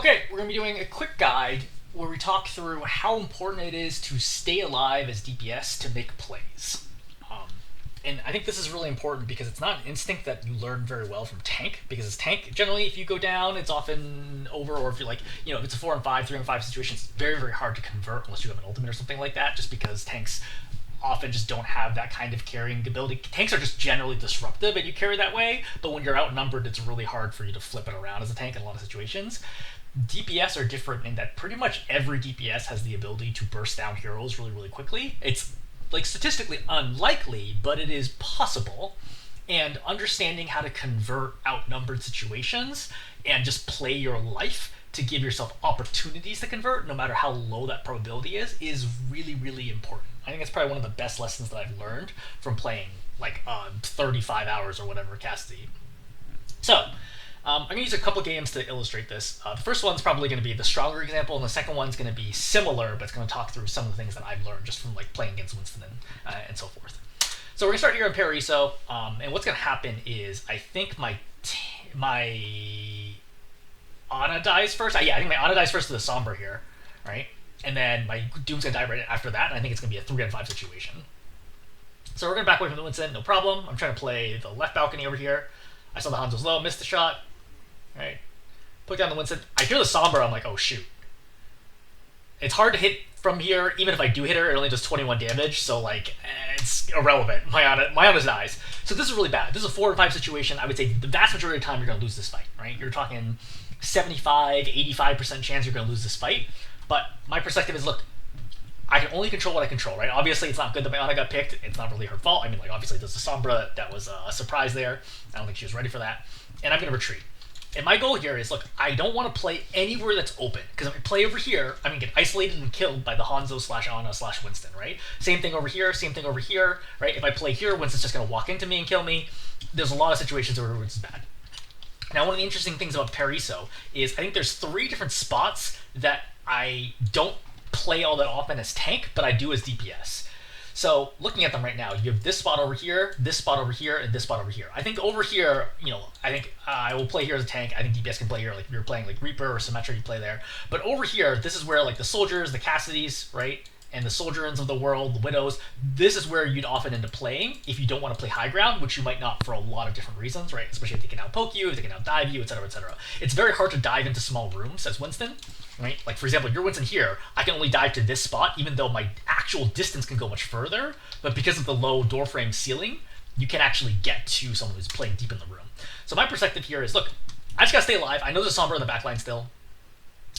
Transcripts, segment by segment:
Okay, we're going to be doing a quick guide where we talk through how important it is to stay alive as DPS to make plays. And I think this is really important because it's not an instinct that you learn very well from tank. Because as tank, generally, if you go down, it's often over. Or if you're like, if it's a 4 and 5, 3 and 5 situation, it's very, very hard to convert unless you have an ultimate or something like that. Just because tanks often just don't have that kind of carrying ability. Tanks are just generally disruptive and you carry that way. But when you're outnumbered, it's really hard for you to flip it around as a tank in a lot of situations. DPS are different in that pretty much every DPS has the ability to burst down heroes really, really quickly. It's like statistically unlikely, but it is possible. And understanding how to convert outnumbered situations and just play your life to give yourself opportunities to convert, no matter how low that probability is really, really important. I think it's probably one of the best lessons that I've learned from playing like 35 hours or whatever Cassidy. So, I'm going to use a couple games to illustrate this. The first one's probably going to be the stronger example, and the second one's going to be similar, but it's going to talk through some of the things that I've learned just from like playing against Winston and so forth. So we're going to start here in Pariso, and what's going to happen is I think my Ana dies first. I think my Ana dies first to the Sombra here, right? And then my Doom's going to die right after that, and I think it's going to be a 3 on 5 situation. So we're going to back away from the Winston, no problem. I'm trying to play the left balcony over here. I saw the Hanzo's low, missed the shot. Right, put down the Winston. I hear the Sombra, I'm like, oh shoot. It's hard to hit from here, even if I do hit her, it only does 21 damage, so like, it's irrelevant. My Ana dies. So this is really bad. This is a 4 and 5 situation. I would say the vast majority of the time you're going to lose this fight, right? You're talking 75, 85% chance you're going to lose this fight. But my perspective is, look, I can only control what I control, right? Obviously, it's not good that my Ana got picked. It's not really her fault. I mean, like, obviously, there's a Sombra. That was a surprise there. I don't think she was ready for that. And I'm going to retreat. And my goal here is, look, I don't want to play anywhere that's open. Because if I play over here, I'm going to get isolated and killed by the Hanzo/Ana/Winston, right? Same thing over here, right? If I play here, Winston's just going to walk into me and kill me. There's a lot of situations where it's bad. Now, one of the interesting things about Pariso is I think there's 3 different spots that I don't play all that often as tank, but I do as DPS. So looking at them right now, you have this spot over here, this spot over here, and this spot over here. I think over here, I think I will play here as a tank. I think DPS can play here, like if you're playing like Reaper or Symmetra, you play there. But over here, this is where like the soldiers, the Cassidys, right? And the Soldierins of the world, the Widows, this is where you'd often end up playing if you don't want to play high ground, which you might not for a lot of different reasons, right? Especially if they can outpoke you, if they can outdive you, etc., etc. It's very hard to dive into small rooms as Winston, right? Like, for example, you're Winston here, I can only dive to this spot, even though my actual distance can go much further, but because of the low doorframe ceiling, you can actually get to someone who's playing deep in the room. So my perspective here is, look, I just gotta stay alive. I know there's a Sombra in the backline still.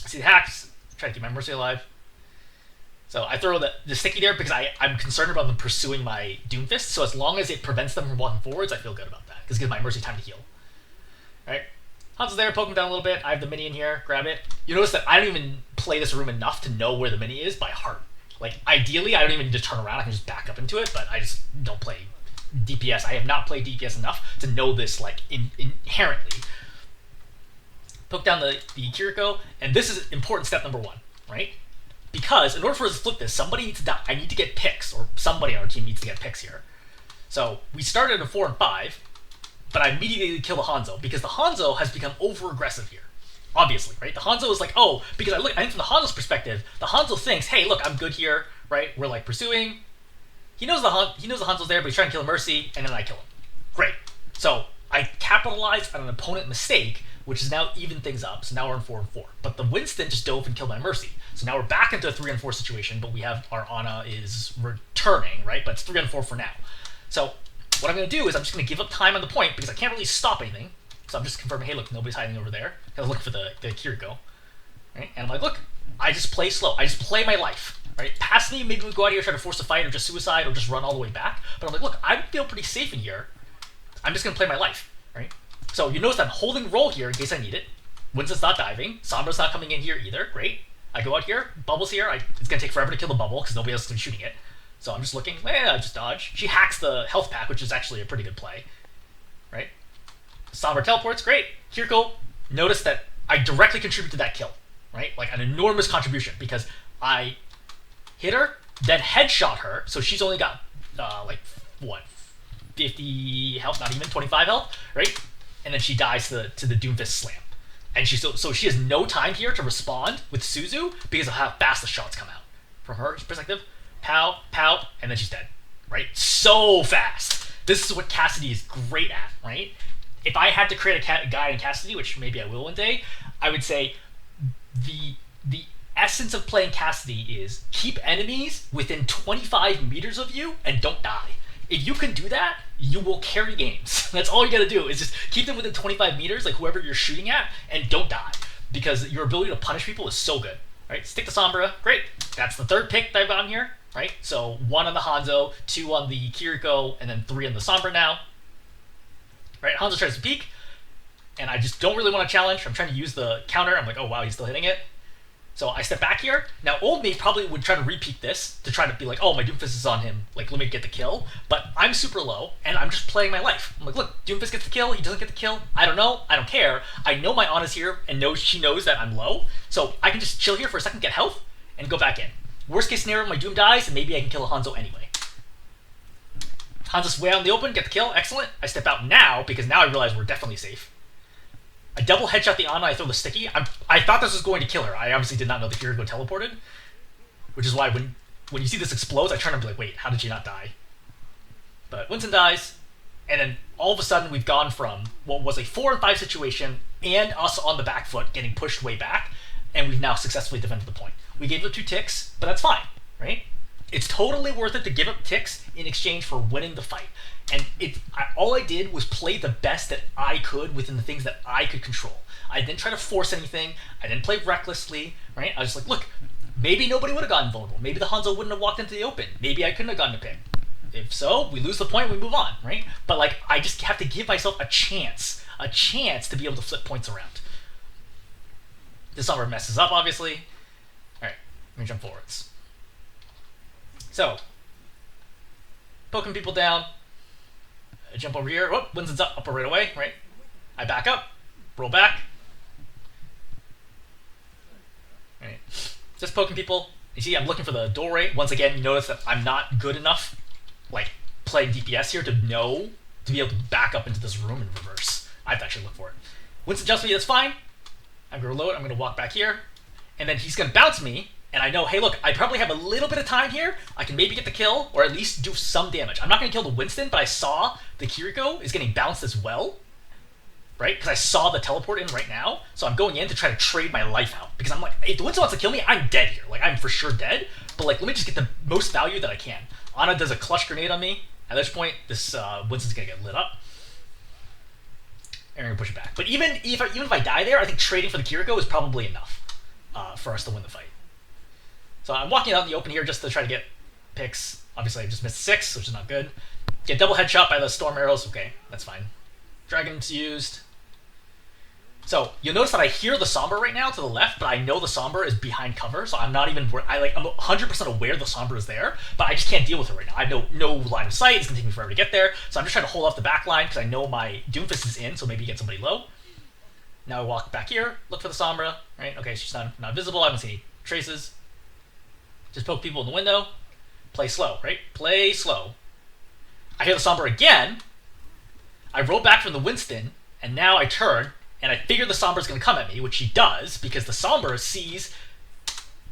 I see the hacks, try to keep my Mercy alive. So I throw the sticky there because I'm concerned about them pursuing my Doomfist, so as long as it prevents them from walking forwards, I feel good about that, because it gives my Mercy time to heal. Right? Hanzo's there, poke him down a little bit. I have the mini in here, grab it. You notice that I don't even play this room enough to know where the mini is by heart. Like, ideally, I don't even need to turn around, I can just back up into it, but I just don't play DPS. I have not played DPS enough to know this, like, inherently. Poke down the Kiriko, and this is important step number 1, right? Because in order for us to flip this, somebody needs to die. I need to get picks, or somebody on our team needs to get picks here. So we started at 4 and 5, but I immediately kill the Hanzo because the Hanzo has become over-aggressive here. Obviously, right? The Hanzo is like, oh, because I think from the Hanzo's perspective, the Hanzo thinks, hey, look, I'm good here, right? We're like pursuing. He knows the Hanzo's there, but he's trying to kill Mercy, and then I kill him. Great. So I capitalized on an opponent mistake, which is now even things up. So now we're in 4 and 4. But the Winston just dove and killed my Mercy. So now we're back into a 3 and 4 situation, but we have our Ana is returning, right? But it's 3 and 4 for now. So what I'm going to do is I'm just going to give up time on the point because I can't really stop anything. So I'm just confirming, hey, look, nobody's hiding over there. I was looking for the Kiriko. Right? And I'm like, look, I just play slow. I just play my life. Right? Past me, maybe we go out here, try to force a fight, or just suicide, or just run all the way back. But I'm like, look, I feel pretty safe in here. I'm just going to play my life. Right? So you notice that I'm holding roll here in case I need it. Winston's not diving. Sombra's not coming in here either. Great. I go out here. Bubble's here. It's going to take forever to kill the bubble because nobody else is going to be shooting it. So I'm just looking. I just dodge. She hacks the health pack, which is actually a pretty good play. Right? Sombra teleports. Great. Kiriko, notice that I directly contribute to that kill. Right? Like an enormous contribution because I hit her, then headshot her. So she's only got, 50 health, not even 25 health. Right? And then she dies to the Doomfist slam. And so she has no time here to respond with Suzu because of how fast the shots come out. From her perspective, pow, pow, and then she's dead. Right? So fast. This is what Cassidy is great at, right? If I had to create a guy in Cassidy, which maybe I will one day, I would say the essence of playing Cassidy is keep enemies within 25 meters of you and don't die. If you can do that, you will carry games. That's all you gotta do is just keep them within 25 meters, like whoever you're shooting at, and don't die. Because your ability to punish people is so good. Right? Stick to Sombra, great. That's the third pick that I've gotten here, right? So 1 on the Hanzo, 2 on the Kiriko, and then 3 on the Sombra now. Right? Hanzo tries to peek, and I just don't really want to challenge. I'm trying to use the counter. I'm like, oh wow, he's still hitting it. So I step back here. Now, old me probably would try to repeat this to try to be like, oh, my Doomfist is on him. Like, let me get the kill. But I'm super low, and I'm just playing my life. I'm like, look, Doomfist gets the kill. He doesn't get the kill. I don't know. I don't care. I know my Ana's here, and she knows that I'm low. So I can just chill here for a second, get health, and go back in. Worst case scenario, my Doom dies, and maybe I can kill a Hanzo anyway. Hanzo's way out in the open, get the kill. Excellent. I step out now, because now I realize we're definitely safe. I double headshot the Ana, I throw the sticky. I thought this was going to kill her. I obviously did not know the Kiriko teleported. Which is why when you see this explodes, I turn and be like, wait, how did she not die? But Winston dies, and then all of a sudden we've gone from what was a 4 and 5 situation and us on the back foot getting pushed way back, and we've now successfully defended the point. We gave up 2 ticks, but that's fine, right? It's totally worth it to give up ticks in exchange for winning the fight. And all I did was play the best that I could within the things that I could control. I didn't try to force anything. I didn't play recklessly, right? I was just like, look, maybe nobody would have gotten vulnerable. Maybe the Hanzo wouldn't have walked into the open. Maybe I couldn't have gotten a pick. If so, we lose the point, we move on, right? But like, I just have to give myself a chance to be able to flip points around. This Sombra messes up, obviously. All right, let me jump forwards. So, poking people down. I jump over here. Whoop, Winston's up right away, right? I back up, roll back. Right. Just poking people. You see, I'm looking for the doorway. Once again, you notice that I'm not good enough, like, playing DPS here to be able to back up into this room in reverse. I have to actually look for it. Winston jumps me, that's fine. I'm going to reload, I'm going to walk back here. And then he's going to bounce me. And I know, hey, look, I probably have a little bit of time here. I can maybe get the kill, or at least do some damage. I'm not going to kill the Winston, but I saw the Kiriko is getting bounced as well, right? Because I saw the teleport in right now. So I'm going in to try to trade my life out. Because I'm like, if the Winston wants to kill me, I'm dead here. Like, I'm for sure dead. But, like, let me just get the most value that I can. Ana does a clutch grenade on me. At this point, this Winston's going to get lit up. And we're going to push it back. But even if I die there, I think trading for the Kiriko is probably enough for us to win the fight. So I'm walking out in the open here just to try to get picks. Obviously, I just missed 6, which is not good. Get double headshot by the storm arrows. Okay, that's fine. Dragon's used. So you'll notice that I hear the Sombra right now to the left, but I know the Sombra is behind cover, so I'm not even. I'm 100% aware the Sombra is there, but I just can't deal with it right now. I have no line of sight. It's gonna take me forever to get there, so I'm just trying to hold off the back line because I know my Doomfist is in, so maybe get somebody low. Now I walk back here, look for the Sombra. Right? Okay, she's not visible. I haven't seen any traces. Just poke people in the window. Play slow, right? Play slow. I hear the Sombra again. I roll back from the Winston, and now I turn, and I figure the Sombra's going to come at me, which she does, because the Sombra sees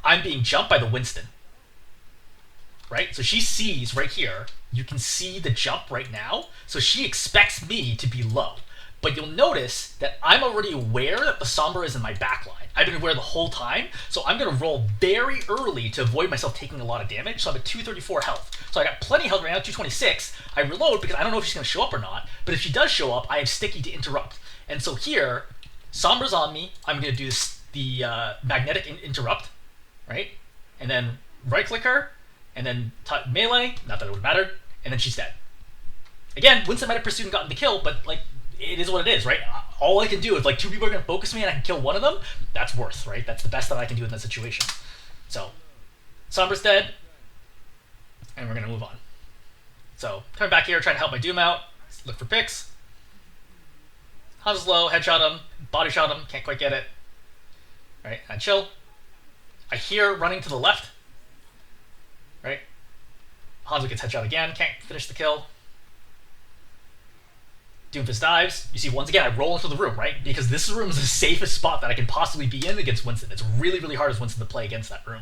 I'm being jumped by the Winston. Right? So she sees right here, you can see the jump right now, so she expects me to be low. But you'll notice that I'm already aware that the Sombra is in my backline. I've been aware the whole time, so I'm going to roll very early to avoid myself taking a lot of damage, so I'm at 234 health. So I got plenty of health right now, 226. I reload because I don't know if she's going to show up or not, but if she does show up, I have Sticky to interrupt. And so here, Sombra's on me, I'm going to do the magnetic interrupt, right? And then right-click her, and then melee, not that it would matter, and then she's dead. Again, Winston might have pursued and gotten the kill, but like, it is what it is, right? All I can do is, like, 2 people are going to focus me and I can kill one of them, that's worth, right? That's the best that I can do in that situation. So, Sombra's dead, and we're going to move on. So, coming back here, trying to help my Doom out, look for picks. Hanzo's low, headshot him, body shot him, can't quite get it. Right, and chill. I hear running to the left. Right? Hanzo gets headshot again, can't finish the kill. Doomfist dives. You see, once again, I roll into the room, right? Because this room is the safest spot that I can possibly be in against Winston. It's really, really hard as Winston to play against that room.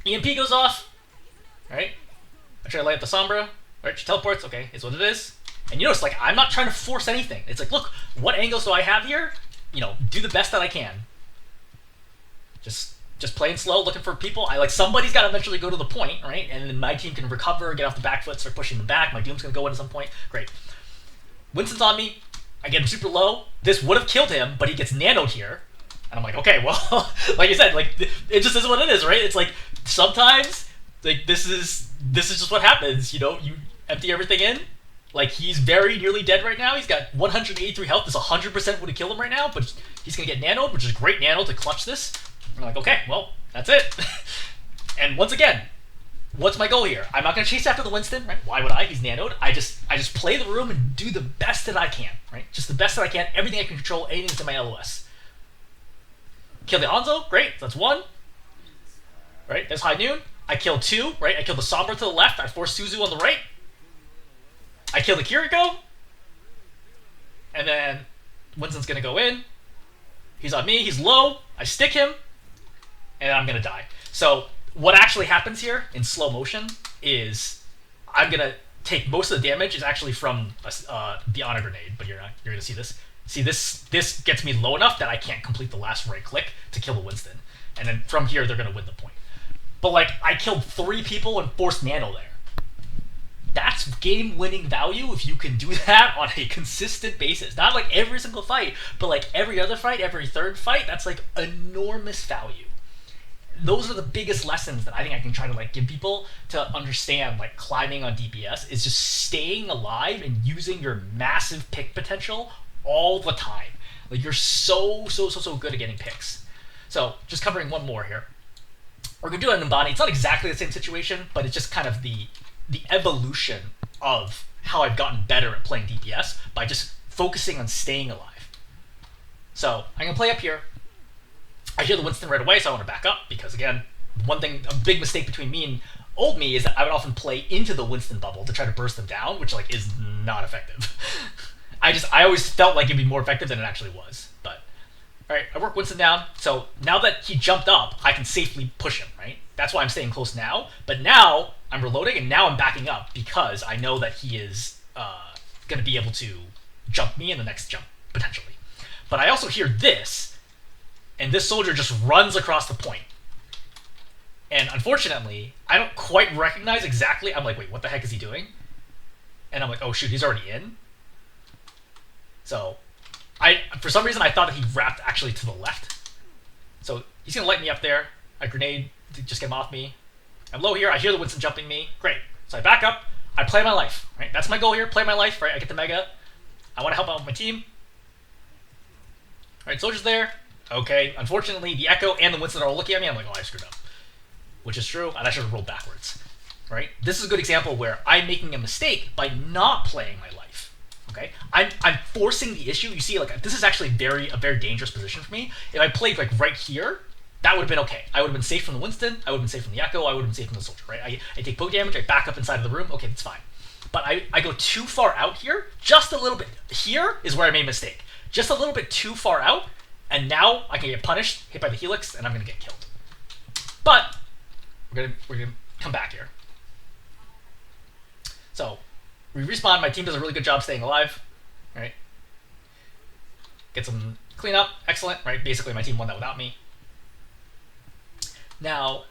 EMP goes off, right? I try to light up the Sombra, right? She teleports, okay, it's what it is. And you notice, like, I'm not trying to force anything. It's like, look, what angles do I have here? You know, do the best that I can. Just playing slow, looking for people. Somebody's got to eventually go to the point, right? And then my team can recover, get off the back foot, start pushing them back. My Doom's going to go in at some point. Great. Winston's on me. I get him super low. This would have killed him, but he gets nanoed here. And I'm like, okay, well, like you said, like, it just is what it is, right? It's like, sometimes, like, this is just what happens, you know? You empty everything in. Like, he's very nearly dead right now. He's got 183 health. This 100% would have killed him right now, but he's going to get nanoed, which is great nano to clutch this. I'm like, okay, well, that's it. And once again, what's my goal here? I'm not going to chase after the Winston, right? Why would I? He's nanoed. I just play the room and do the best that I can, right? Just the best that I can. Everything I can control, anything that's in my LOS. Kill the Hanzo, great, that's 1. Right, there's High Noon. I killed 2, right? I killed the Sombra to the left. I forced Suzu on the right. I kill the Kiriko. And then Winston's going to go in. He's on me. He's low. I stick him. And I'm going to die. So what actually happens here in slow motion is I'm going to take most of the damage is actually from the Honor Grenade. But you're going to see this. See, this gets me low enough that I can't complete the last right click to kill the Winston. And then from here, they're going to win the point. But, like, I killed 3 people and forced nano there. That's game-winning value if you can do that on a consistent basis. Not like every single fight, but like every other fight, every third fight, that's like enormous value. Those are the biggest lessons that I think I can try to like give people to understand like climbing on DPS is just staying alive and using your massive pick potential all the time. Like you're so good at getting picks. So just covering one more here. We're gonna do it in Nubani. It's not exactly the same situation, but it's just kind of the evolution of how I've gotten better at playing DPS by just focusing on staying alive. So I'm gonna play up here. I hear the Winston right away, so I want to back up because again, one thing, a big mistake between me and old me is that I would often play into the Winston bubble to try to burst them down, which like is not effective. I always felt like it'd be more effective than it actually was. But all right, I work Winston down. So now that he jumped up, I can safely push him, right? That's why I'm staying close now. But now I'm reloading, and now I'm backing up because I know that he is going to be able to jump me in the next jump, potentially. But I also hear this, and this soldier just runs across the point. And unfortunately, I don't quite recognize exactly. I'm like, wait, what the heck is he doing? And I'm like, oh shoot, he's already in. So for some reason, I thought that he wrapped actually to the left. So he's going to light me up there. I grenade to just get him off me. I'm low here. I hear the Winston jumping me. Great. So I back up. I play my life. Right. That's my goal here. Play my life. Right. I get the mega. I want to help out my team. All right. Soldier's there. Okay. Unfortunately, the Echo and the Winston are all looking at me. I'm like, oh, I screwed up. Which is true. And I should have rolled backwards. Right. This is a good example where I'm making a mistake by not playing my life. Okay. I'm forcing the issue. You see, like this is actually a very dangerous position for me. If I played like right here, that would have been okay. I would have been safe from the Winston. I would have been safe from the Echo. I would have been safe from the Soldier, right? I take poke damage. I back up inside of the room. Okay, that's fine. But I go too far out here. Just a little bit. Here is where I made a mistake. Just a little bit too far out. And now I can get punished, hit by the Helix, and I'm going to get killed. But we're gonna come back here. So we respawn. My team does a really good job staying alive. Right? Get some cleanup. Excellent. Right? Basically, my team won that without me. Now,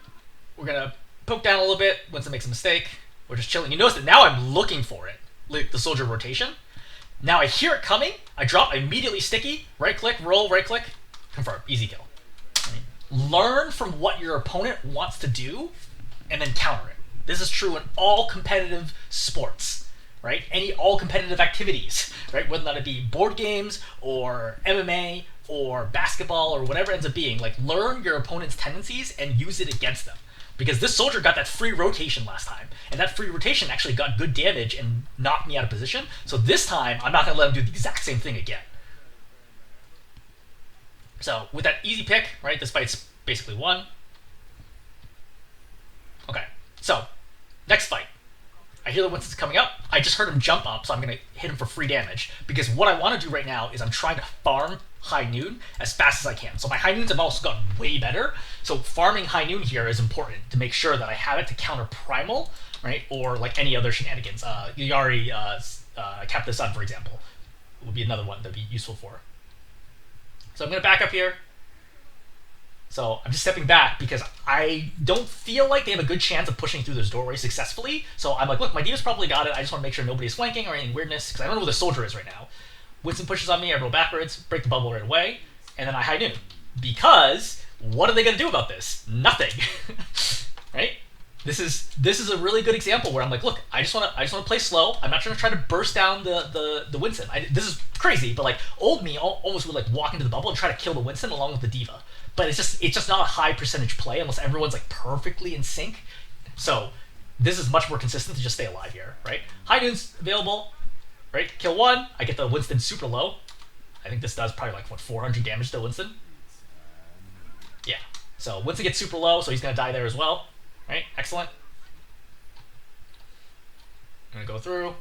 we're going to poke down a little bit. Winston makes a mistake. We're just chilling. You notice that now I'm looking for it, like the soldier rotation. Now I hear it coming. I drop, immediately sticky. Right click, roll, right click. Confirm. Easy kill. Right? Learn from what your opponent wants to do and then counter it. This is true in all competitive sports, right? All competitive activities, right? Whether that be board games or MMA or basketball or whatever it ends up being, like learn your opponent's tendencies and use it against them. Because this soldier got that free rotation last time, and that free rotation actually got good damage and knocked me out of position. So this time, I'm not going to let him do the exact same thing again. So with that easy pick, right, this fight's basically won. Okay, so next fight. I hear the Winston's coming up. I just heard him jump up, so I'm going to hit him for free damage. Because what I want to do right now is I'm trying to farm high noon as fast as I can. So my high noons have also gotten way better. So farming high noon here is important to make sure that I have it to counter primal, right? Or like any other shenanigans. Yari, Cap the Sun, for example, would be another one that would be useful for. So I'm going to back up here. So I'm just stepping back because I don't feel like they have a good chance of pushing through this doorway successfully. So I'm like, look, my D.Va's probably got it. I just want to make sure nobody's flanking or any weirdness because I don't know where the soldier is right now. Winston pushes on me, I roll backwards, break the bubble right away, and then I high noon. Because what are they going to do about this? Nothing. Right? This is a really good example where I'm like, look, I just want to play slow. I'm not trying to burst down the Winston. This is crazy, but like old me almost would like walk into the bubble and try to kill the Winston along with the D.Va. But it's just not a high percentage play unless everyone's like perfectly in sync. So this is much more consistent to just stay alive here, right? High noon's available, right? Kill one, I get the Winston super low. I think this does probably like what 400 damage to Winston. Yeah. So Winston gets super low, so he's gonna die there as well, right? Excellent. I'm gonna go through.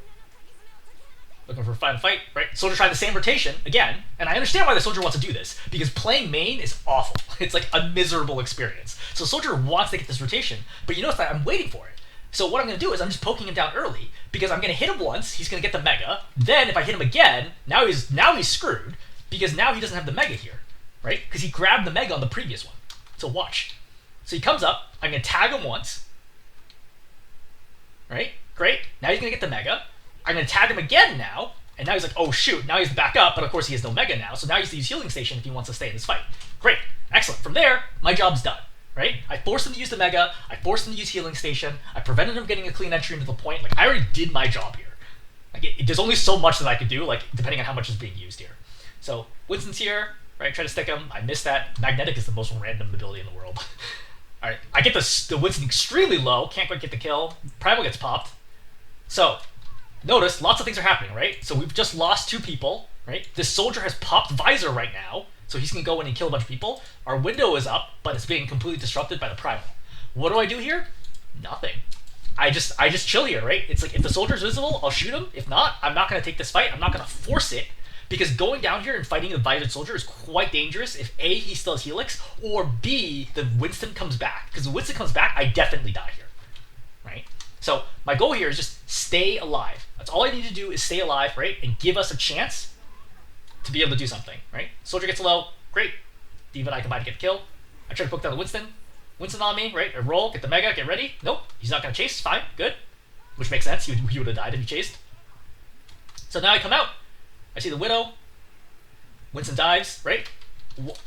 Looking for a final fight, right? Soldier trying the same rotation again, and I understand why the soldier wants to do this because playing main is awful. It's like a miserable experience. So soldier wants to get this rotation, but you notice that I'm waiting for it. So what I'm going to do is I'm just poking him down early because I'm going to hit him once. He's going to get the mega. Then if I hit him again, now he's screwed because now he doesn't have the mega here, right? Because he grabbed the mega on the previous one. So watch. So he comes up. I'm going to tag him once, right? Great. Now he's going to get the mega. I'm going to tag him again now, and now he's like, oh shoot, now he's back up, but of course he has no mega now, so now he's to use healing station if he wants to stay in this fight. Great, excellent. From there, my job's done, right? I forced him to use the mega, I forced him to use healing station, I prevented him getting a clean entry into the point, like I already did my job here. Like there's only so much that I could do, like depending on how much is being used here. So Winston's here, right, try to stick him, I missed that. Magnetic is the most random ability in the world. Alright, I get the Winston extremely low, can't quite get the kill, Primal gets popped. So, notice, lots of things are happening, right? So we've just lost 2 people, right? This soldier has popped Visor right now, so he's going to go in and kill a bunch of people. Our window is up, but it's being completely disrupted by the Primal. What do I do here? Nothing. I just chill here, right? It's like, if the soldier's visible, I'll shoot him. If not, I'm not going to take this fight. I'm not going to force it, because going down here and fighting the Visored soldier is quite dangerous if A, he still has Helix, or B, the Winston comes back. Because if the Winston comes back, I definitely die here, right? So my goal here is just stay alive. That's all I need to do is stay alive, right? And give us a chance to be able to do something, right? Soldier gets low, great. D.Va and I combine to get a kill. I try to poke down the Winston. Winston on me, right? I roll, get the mega, get ready. Nope, he's not going to chase, fine, good. Which makes sense, he would have died if he chased. So now I come out, I see the Widow. Winston dives, right?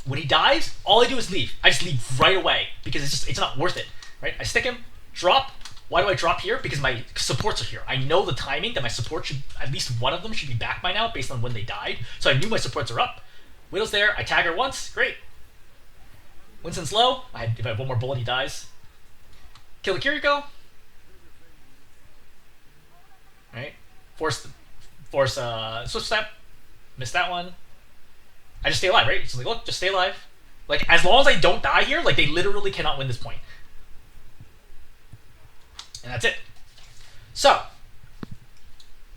When he dives, all I do is leave. I just leave right away because it's not worth it, right? I stick him, drop. Why do I drop here? Because my supports are here. I know the timing that my support should, at least one of them should be back by now based on when they died. So I knew my supports are up. Widow's there. I tag her once. Great. Winston's low. If I have one more bullet, he dies. Kill the Kiriko. Right. Force swift step. Missed that one. I just stay alive, right? It's like, look, just stay alive. Like, as long as I don't die here, like, they literally cannot win this point. And that's it. So,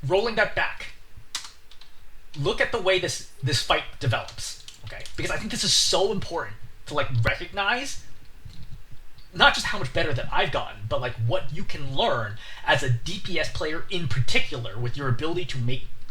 rolling that back, look at the way this fight develops, okay? Because I think this is so important to like recognize not just how much better that I've gotten, but like what you can learn as a DPS player in particular with your ability to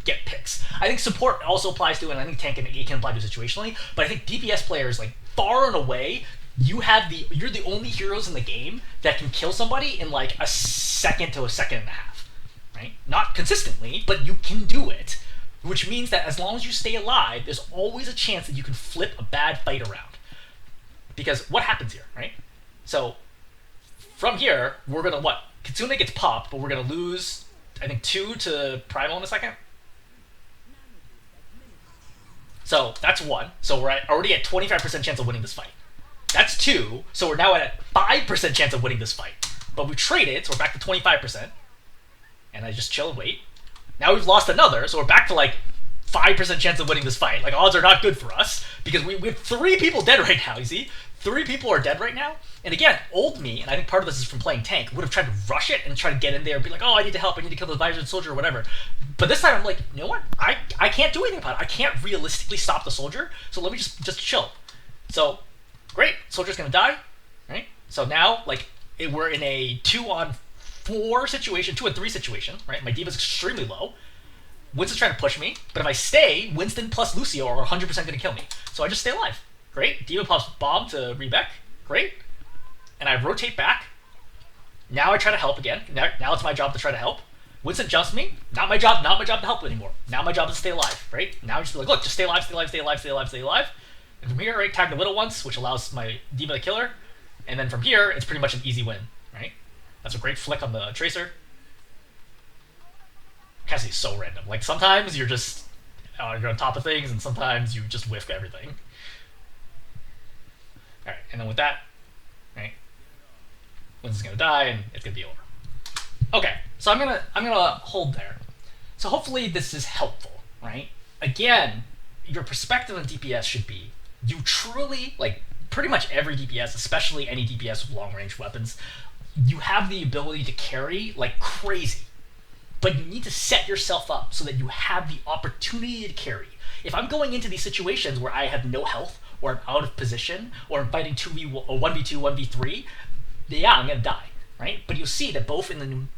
get picks. I think support also applies to it, and I think tank it can apply to situationally, but I think DPS players, like far and away, you're the only heroes in the game that can kill somebody in like a second to a second and a half, right? Not consistently, but you can do it, which means that as long as you stay alive, there's always a chance that you can flip a bad fight around. Because what happens here, right? So from here, we're gonna Kitsune gets popped, but we're gonna lose, I think, 2 to Primal in a second. So that's 1. So we're already at 25% chance of winning this fight. That's 2, so we're now at a 5% chance of winning this fight. But we traded, so we're back to 25%. And I just chill and wait. Now we've lost another, so we're back to like 5% chance of winning this fight. Like, odds are not good for us, because we have 3 people dead right now, you see? 3 people are dead right now. And again, old me, and I think part of this is from playing tank, would have tried to rush it and try to get in there and be like, oh, I need to help, I need to kill the Visor soldier or whatever. But this time I'm like, you know what? I can't do anything about it. I can't realistically stop the soldier, so let me just chill. So, great, soldier's gonna die, right? So now, like, we're in a 2-on-4 situation, 2-on-3 situation, right? My D.Va's extremely low. Winston's trying to push me, but if I stay, Winston plus Lucio are 100% going to kill me. So I just stay alive. Great. D.Va pops bomb to Rebek. Great. And I rotate back. Now I try to help again. Now it's my job to try to help. Winston jumps me. Not my job to help anymore. Now my job is to stay alive, right? Now I just be like, look, just stay alive, stay alive, stay alive, stay alive, stay alive. And from here, right, tag the little ones, which allows my D.Va to kill her. And then from here, it's pretty much an easy win, right? That's a great flick on the Tracer. Cassidy's so random. Like, sometimes you're just you're on top of things, and sometimes you just whiff everything. All right, and then with that, right, Winston's gonna die, and it's gonna be over. Okay, so I'm gonna hold there. So hopefully this is helpful, right? Again, your perspective on DPS should be you truly, like, pretty much every DPS, especially any DPS with long range weapons, you have the ability to carry like crazy. But you need to set yourself up so that you have the opportunity to carry. If I'm going into these situations where I have no health, or I'm out of position, or I'm fighting 2v1 or 1v2, 1v3, yeah, I'm gonna die, right? But you'll see that both in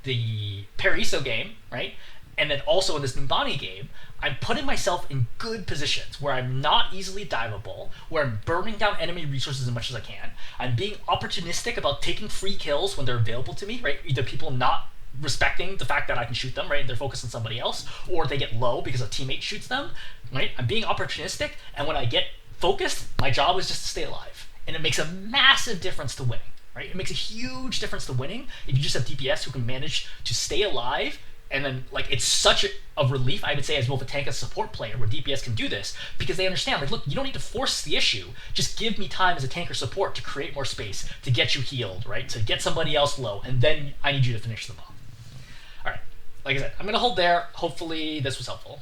the Pariso game, right, and then also in this Nubani game, I'm putting myself in good positions where I'm not easily diveable, where I'm burning down enemy resources as much as I can. I'm being opportunistic about taking free kills when they're available to me, right? Either people not respecting the fact that I can shoot them, right? They're focused on somebody else, or they get low because a teammate shoots them, right? I'm being opportunistic, and when I get focused, my job is just to stay alive. And it makes a massive difference to winning, right? It makes a huge difference to winning if you just have DPS who can manage to stay alive. And then, like, it's such a relief, I would say, as both a tank and a support player, where DPS can do this, because they understand, like, look, you don't need to force the issue. Just give me time as a tank or support to create more space, to get you healed, right? To get somebody else low, and then I need you to finish them off. All right, like I said, I'm going to hold there. Hopefully this was helpful.